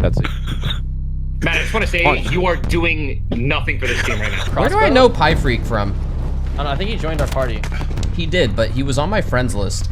That's it. Matt, I just want to say you are doing nothing for this team right now. Where do I know Pie Freak from? I don't know, I think he joined our party. He did, but he was on my friends list.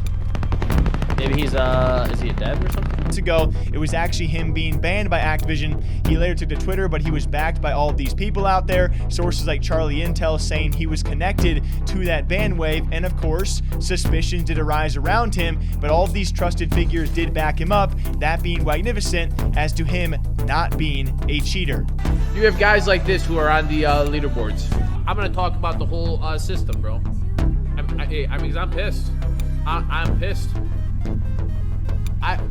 Maybe he's is he a dev or something? Ago, it was actually him being banned by Activision. He later took to Twitter, but he was backed by all of these people out there. Sources like Charlie Intel saying he was connected to that ban wave, and of course, suspicions did arise around him, but all of these trusted figures did back him up, that being magnificent as to him not being a cheater. You have guys like this who are on the leaderboards. I'm gonna talk about the whole system, bro. I'm pissed. I'm pissed.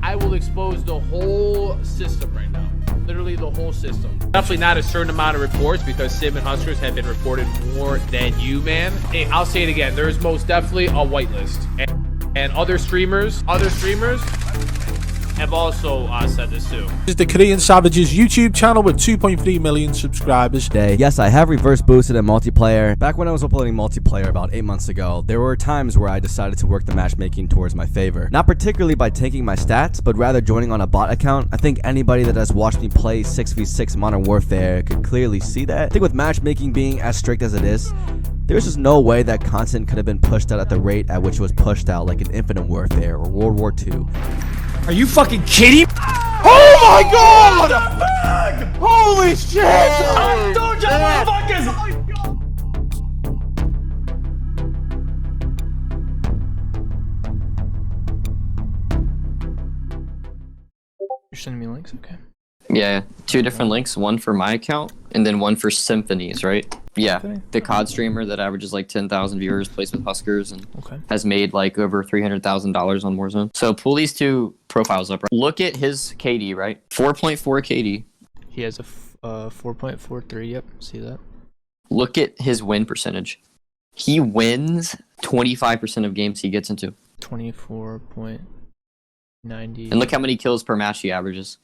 I will expose the whole system right now. Literally the whole system. Definitely not a certain amount of reports because Sim and HusKerrs have been reported more than you, man. Hey, I'll say it again. There is most definitely a whitelist. And other streamers have also said this too. This is the Korean Savages YouTube channel with 2.3 million subscribers. Yes, I have reverse boosted in multiplayer. Back when I was uploading multiplayer about 8 months ago, there were times where I decided to work the matchmaking towards my favor. Not particularly by tanking my stats, but rather joining on a bot account. I think anybody that has watched me play 6v6 Modern Warfare could clearly see that. I think with matchmaking being as strict as it is, there's just no way that content could have been pushed out at the rate at which it was pushed out, like in Infinite Warfare or World War II. Are you fucking kidding? Oh my god! Holy shit! I told you, motherfuckers! You're sending me links? Okay. Yeah, 2 different links, one for my account and then one for Symfuhny's, right? Yeah, the CoD streamer that averages like 10,000 viewers, plays with HusKerrs, and has made like over $300,000 on Warzone. So pull these 2 profiles up. Right? Look at his KD, right? 4.4 KD. He has a 4.43. Yep, see that. Look at his win percentage. He wins 25% of games he gets into. 24.90. And look how many kills per match he averages.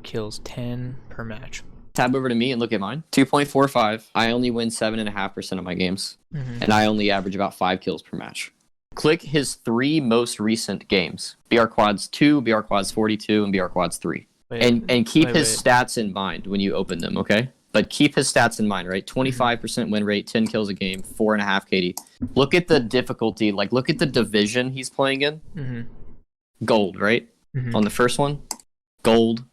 Kills 10 per match. Tab over to me and look at mine. 2.45. I only win 7.5% of my games. And I only average about 5 kills per match. Click his 3 most recent games. BR Quads 2, BR Quads 42, and BR Quads 3. And keep his stats in mind when you open them, okay? But keep his stats in mind, right? 25% win rate, 10 kills a game, 4.5 KD. Look at the difficulty, like look at the division he's playing in. Gold, right? On the first one, gold,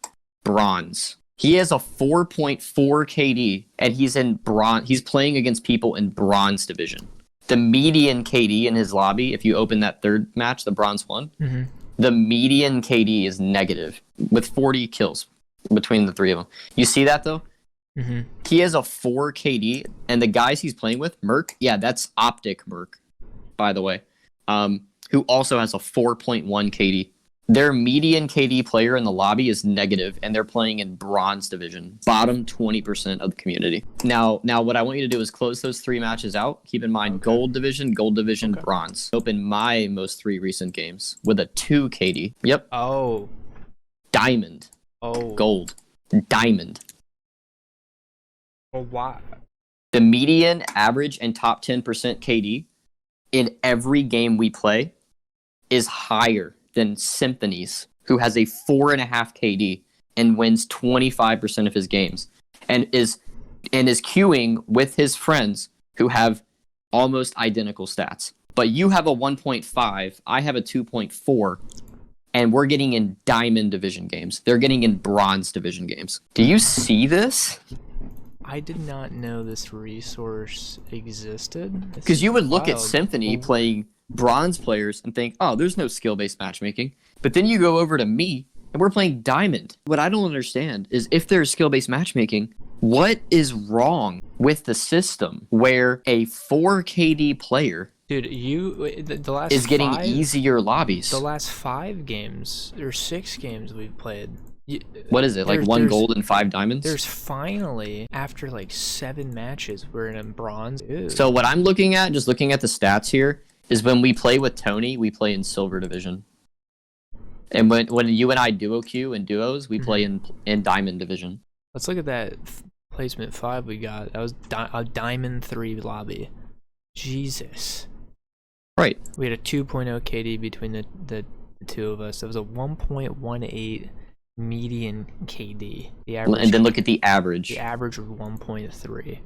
bronze. He has a 4.4 KD, and he's in bronze. He's playing against people in bronze division. The median KD in his lobby, if you open that 3rd match, the bronze one, the median KD is negative with 40 kills between the 3 of them. You see that though? He has a 4 KD, and the guys he's playing with, Merc, yeah, that's Optic Merc, by the way, who also has a 4.1 KD. Their median KD player in the lobby is negative, and they're playing in bronze division, bottom 20% of the community. Now, what I want you to do is close those 3 matches out. Keep in mind gold division, bronze. Open my most 3 recent games with a 2 KD. Yep. Oh. Diamond. Oh. Gold. Diamond. Oh, why? The median, average, and top 10% KD in every game we play is higher than Symfuhny's, who has a 4.5 KD and wins 25% of his games, and is queuing with his friends who have almost identical stats. But you have a 1.5, I have a 2.4, and we're getting in diamond division games. They're getting in bronze division games. Do you see this? I did not know this resource existed. Because you would look at Symfuhny playing bronze players and think, oh, there's no skill-based matchmaking. But then you go over to me, and we're playing diamond. What I don't understand is if there's skill-based matchmaking, what is wrong with the system where a 4 KD player Dude, the last is getting easier lobbies? The last 5 games, or 6 games we've played. What is it, like 1 gold and 5 diamonds? There's finally, after like 7 matches, we're in bronze. Ew. So what I'm looking at, just looking at the stats here, is when we play with Tony, we play in silver division. And when you and I duo queue in duos, we play in diamond division. Let's look at that placement 5 we got. That was a diamond 3 lobby. Jesus. Right. We had a 2.0 KD between the 2 of us. That was a 1.18 median KD. The average, And then look at the average. The average was 1.3.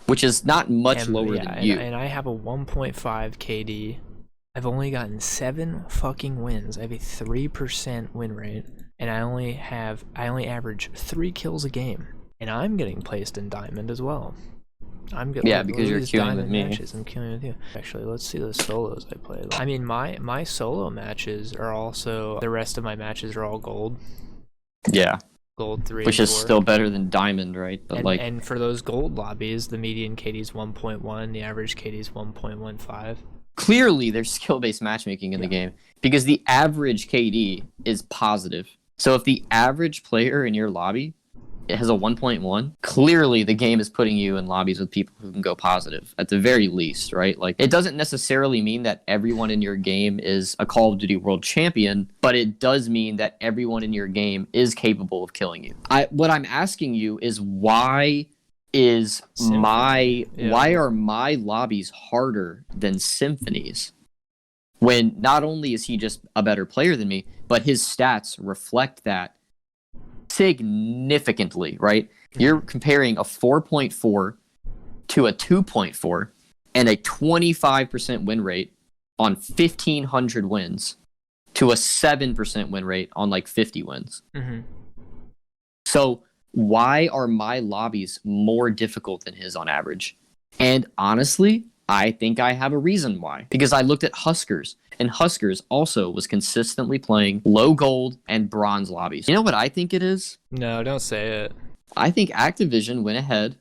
Which is not much lower than you. And I have a 1.5 KD. I've only gotten 7 fucking wins. I have a 3% win rate, and I only average 3 kills a game. And I'm getting placed in diamond as well. I'm getting because you're queuing with me. Matches. I'm queuing with you. Actually, let's see the solos I play. I mean, my solo matches are also, the rest of my matches are all gold. Yeah. Gold 3, which is still better than diamond, right? But and for those gold lobbies, the median KD is 1.1, the average KD is 1.15. Clearly, there's skill-based matchmaking in the game because the average KD is positive. So if the average player in your lobby has a 1.1, clearly the game is putting you in lobbies with people who can go positive at the very least, right? Like, it doesn't necessarily mean that everyone in your game is a Call of Duty World Champion, but it does mean that everyone in your game is capable of killing you. What I'm asking you is why are my lobbies harder than Symfuhny's? When not only is he just a better player than me, but his stats reflect that significantly, right? You're comparing a 4.4 to a 2.4 and a 25% win rate on 1,500 wins to a 7% win rate on like 50 wins. Mm-hmm. So why are my lobbies more difficult than his on average? And honestly, I think I have a reason why. Because I looked at HusKerrs, and HusKerrs also was consistently playing low gold and bronze lobbies. You know what I think it is? No, don't say it. I think Activision went ahead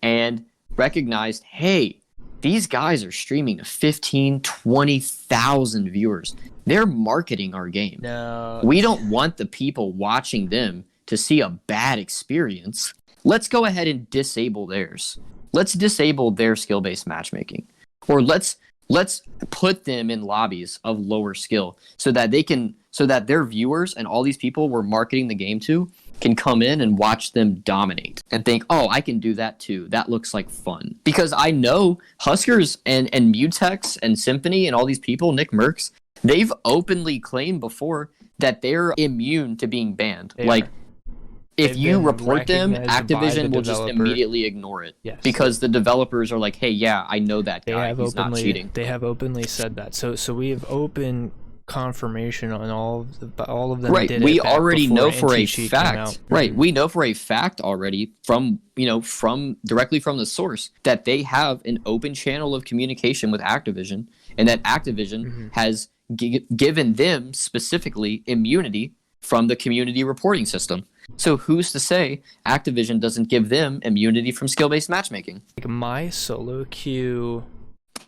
and recognized, hey, these guys are streaming to 15, 20,000 viewers. They're marketing our game. No. We don't want the people watching them to see a bad experience. Let's go ahead and disable theirs. Let's disable their skill-based matchmaking. Or let's put them in lobbies of lower skill so that their viewers and all these people we're marketing the game to can come in and watch them dominate and think, oh, I can do that too. That looks like fun. Because I know HusKerrs and Mutex and Symfuhny and all these people, Nick Merckx, they've openly claimed before that they're immune to being banned. If you report them, Activision will just immediately ignore it. Yes. Because the developers are like, hey, yeah, I know that guy. He's not cheating. They have openly said that. So we have open confirmation on all of them. Right. Did We it back already know before for a NT came out. fact. Right. We know for a fact already from directly from the source that they have an open channel of communication with Activision, and that Activision has given them specifically immunity from the community reporting system. So who's to say Activision doesn't give them immunity from skill-based matchmaking? Like my solo queue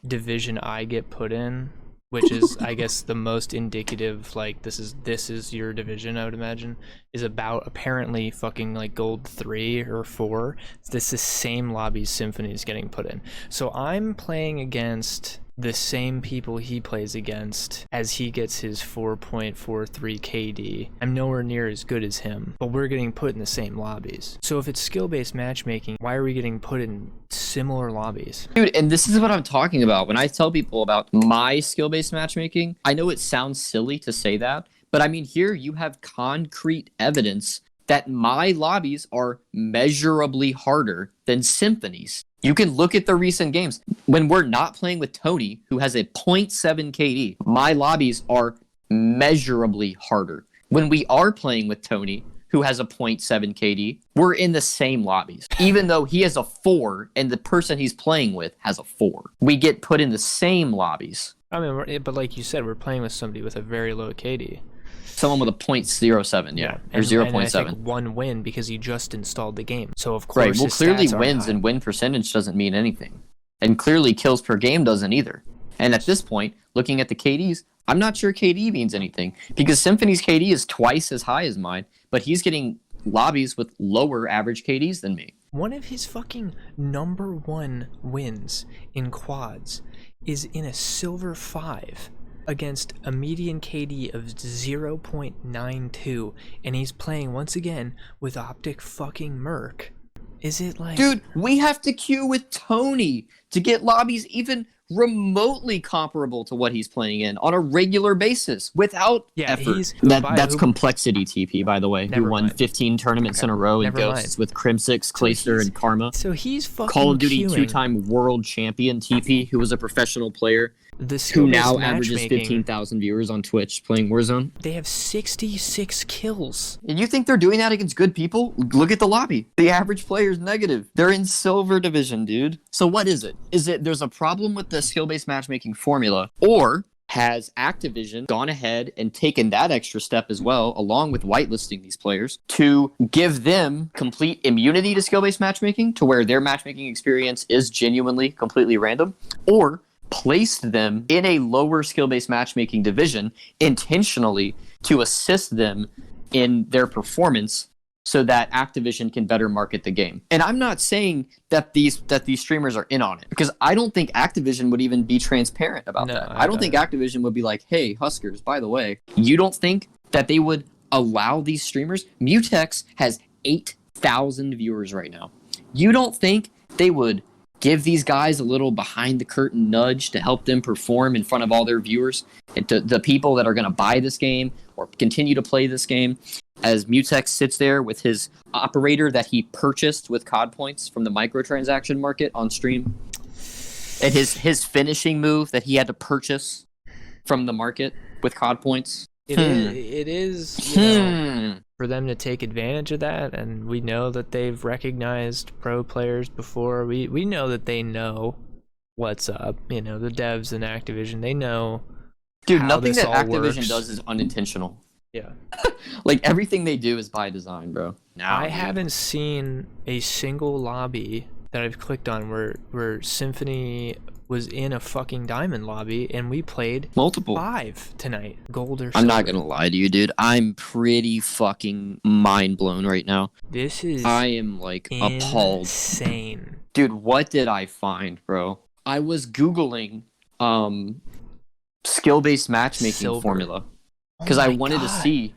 division I get put in, which is I guess the most indicative, like this is your division, I would imagine, is about apparently fucking like gold 3 or 4. This is the same lobbies Symfuhny is getting put in. So I'm playing against the same people he plays against as he gets his 4.43 KD. I'm nowhere near as good as him, but we're getting put in the same lobbies. So if it's skill-based matchmaking, why are we getting put in similar lobbies? Dude, and this is what I'm talking about. When I tell people about my skill-based matchmaking, I know it sounds silly to say that, but I mean, here you have concrete evidence that my lobbies are measurably harder than Symfuhny's. You can look at the recent games. When we're not playing with Tony, who has a 0.7 KD, my lobbies are measurably harder. When we are playing with Tony, who has a 0.7 KD, we're in the same lobbies. Even though he has a 4 and the person he's playing with has a 4. We get put in the same lobbies. I mean, but like you said, we're playing with somebody with a very low KD. Someone with a 0.07, yeah, or 0.7. I think one win because he just installed the game. So of course, right. Well, clearly wins and win percentage doesn't mean anything, and clearly kills per game doesn't either. And at this point, looking at the KDs, I'm not sure KD means anything because Symfuhny's KD is twice as high as mine, but he's getting lobbies with lower average KDs than me. One of his fucking #1 wins in quads is in a silver 5. Against a median KD of 0.92, and he's playing once again with Optic fucking Merc Is it like... Dude, we have to queue with Tony to get lobbies even remotely comparable to what he's playing in on a regular basis without effort. That's complexity TP, by the way, who won 15 tournaments in a row in Ghosts with Crimsix, Clayster, and Karma. So he's fucking Call of Duty queuing. 2-time world champion TP, who was a professional player, who now averages 15,000 viewers on Twitch playing Warzone. They have 66 kills. And you think they're doing that against good people? Look at the lobby. The average player is negative. They're in silver division, dude. So what is it? Is it there's a problem with the skill-based matchmaking formula, or has Activision gone ahead and taken that extra step as well, along with whitelisting these players, to give them complete immunity to skill-based matchmaking, to where their matchmaking experience is genuinely completely random, or placed them in a lower skill-based matchmaking division intentionally to assist them in their performance so that Activision can better market the game? And I'm not saying that these streamers are in on it, because I don't think Activision would even be transparent about that. I don't think Activision would be like, hey, HusKerrs, by the way, you don't think that they would allow these streamers? Mutex has 8,000 viewers right now. You don't think they would give these guys a little behind the curtain nudge to help them perform in front of all their viewers, and to the people that are going to buy this game or continue to play this game, as Mutex sits there with his operator that he purchased with COD points from the microtransaction market on stream, and his finishing move that he had to purchase from the market with COD points? It is, you know, for them to take advantage of that, and we know that they've recognized pro players before. We know that they know what's up. You know, the devs and Activision, they know. Dude, how nothing this that all Activision works. does is unintentional. Yeah. Like, everything they do is by design, bro. I haven't seen a single lobby that I've clicked on where Symfuhny was in a fucking diamond lobby, and we played multiple 5 tonight, gold or silver. I'm not gonna lie to you, dude. I'm pretty fucking mind blown right now. I am like appalled. Insane. Dude, what did I find, bro? I was Googling skill-based matchmaking formula, because I wanted to see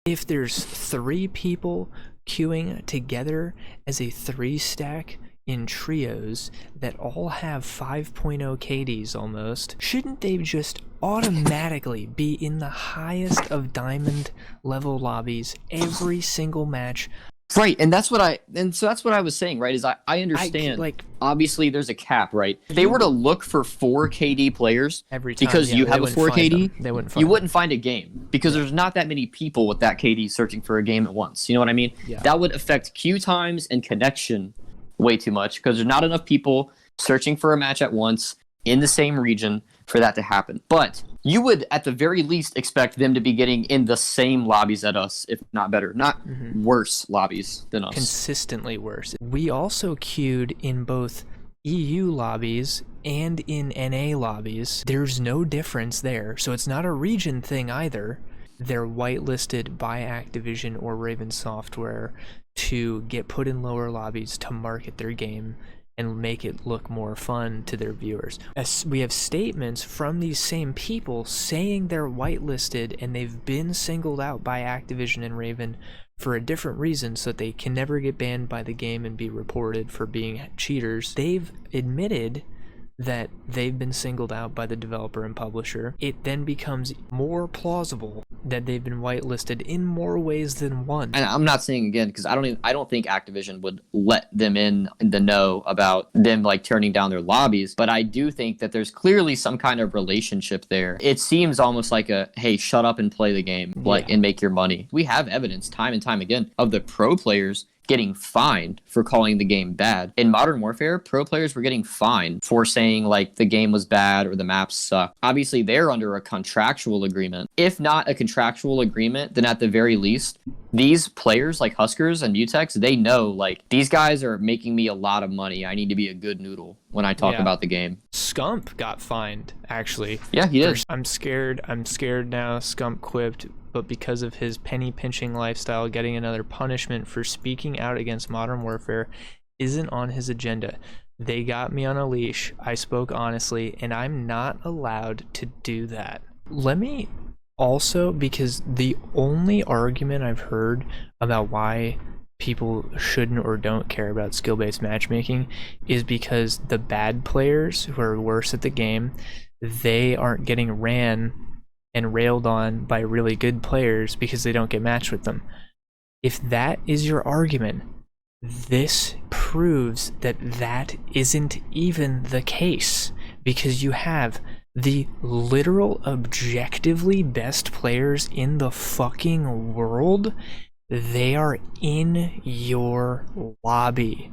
if there's 3 people queuing together as a 3-stack in trios that all have 5.0 KDs almost. Shouldn't they just automatically be in the highest of diamond level lobbies every single match? Right, and that's what I was saying, right? Is I understand, obviously there's a cap, right? If they were to look for 4 KD players every time, because you have a 4 KD, you wouldn't find a game, because there's not that many people with that KD searching for a game at once. You know what I mean? Yeah. That would affect queue times and connection way too much, because there's not enough people searching for a match at once in the same region for that to happen. But you would at the very least expect them to be getting in the same lobbies at us, if not better, not worse lobbies than us. Consistently worse. We also queued in both EU lobbies and in NA lobbies. There's no difference there, so it's not a region thing either. They're whitelisted by Activision or Raven Software to get put in lower lobbies to market their game and make it look more fun to their viewers. As we have statements from these same people saying they're whitelisted and they've been singled out by Activision and Raven for a different reason, so that they can never get banned by the game and be reported for being cheaters. They've admitted that they've been singled out by the developer and publisher. It then becomes more plausible that they've been whitelisted in more ways than one. And I'm not saying again, because I don't think Activision would let them in the know about them like turning down their lobbies, but I do think that there's clearly some kind of relationship there. It seems almost like a, hey, shut up and play the game, like, and make your money. We have evidence time and time again of the pro players getting fined for calling the game bad. In Modern Warfare, pro players were getting fined for saying like the game was bad or the maps suck. Obviously, they're under a contractual agreement. If not a contractual agreement, then at the very least, these players like HusKerrs and Mutex, they know like these guys are making me a lot of money. I need to be a good noodle when I talk about the game. Scump got fined, actually. Yeah, he did. I'm scared now. Scump quipped, but because of his penny pinching lifestyle, getting another punishment for speaking out against Modern Warfare isn't on his agenda. They got me on a leash. I spoke honestly, and I'm not allowed to do that. Let me also, because the only argument I've heard about why people shouldn't or don't care about skill-based matchmaking is because the bad players who are worse at the game, they aren't getting ran and railed on by really good players because they don't get matched with them. If that is your argument, this proves that that isn't even the case, because you have the literal objectively best players in the fucking world. They are in your lobby.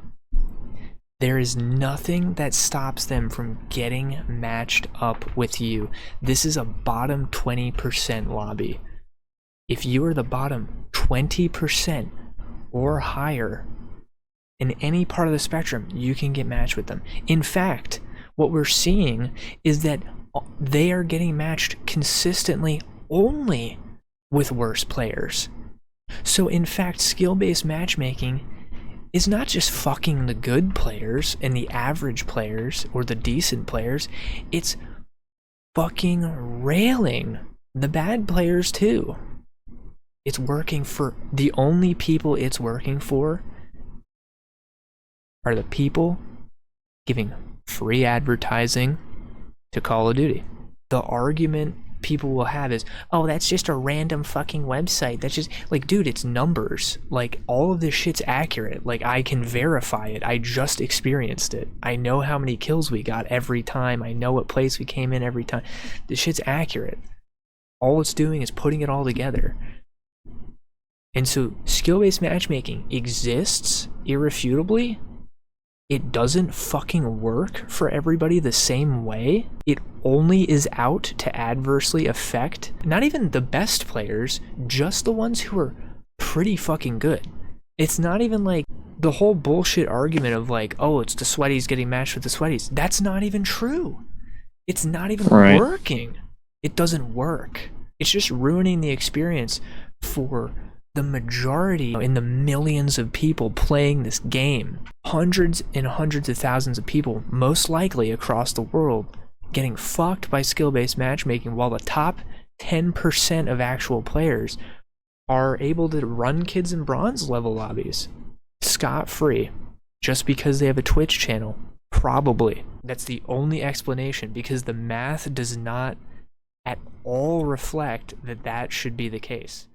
There is nothing that stops them from getting matched up with you. This is a bottom 20% lobby. If you are the bottom 20% or higher in any part of the spectrum, you can get matched with them. In fact, what we're seeing is that they are getting matched consistently only with worse players. So in fact, skill-based matchmaking is not just fucking the good players and the average players or the decent players, it's fucking railing the bad players too. It's working for the only people it's working for are the people giving free advertising to Call of Duty. The argument people will have is, oh, that's just a random fucking website. That's just like, dude, it's numbers. Like, all of this shit's accurate. Like, I can verify it. I just experienced it. I know how many kills we got every time. I know what place we came in every time. This shit's accurate. All it's doing is putting it all together. And so skill-based matchmaking exists irrefutably. It doesn't fucking work for everybody the same way. It only is out to adversely affect not even the best players, just the ones who are pretty fucking good. It's not even like the whole bullshit argument of like, oh, it's the sweaties getting matched with the sweaties. That's not even true. It's not even working. It doesn't work. It's just ruining the experience for the majority in the millions of people playing this game. Hundreds and hundreds of thousands of people, most likely across the world, getting fucked by skill-based matchmaking, while the top 10% of actual players are able to run kids in bronze level lobbies scot-free just because they have a Twitch channel. Probably. That's the only explanation, because the math does not at all reflect that that should be the case.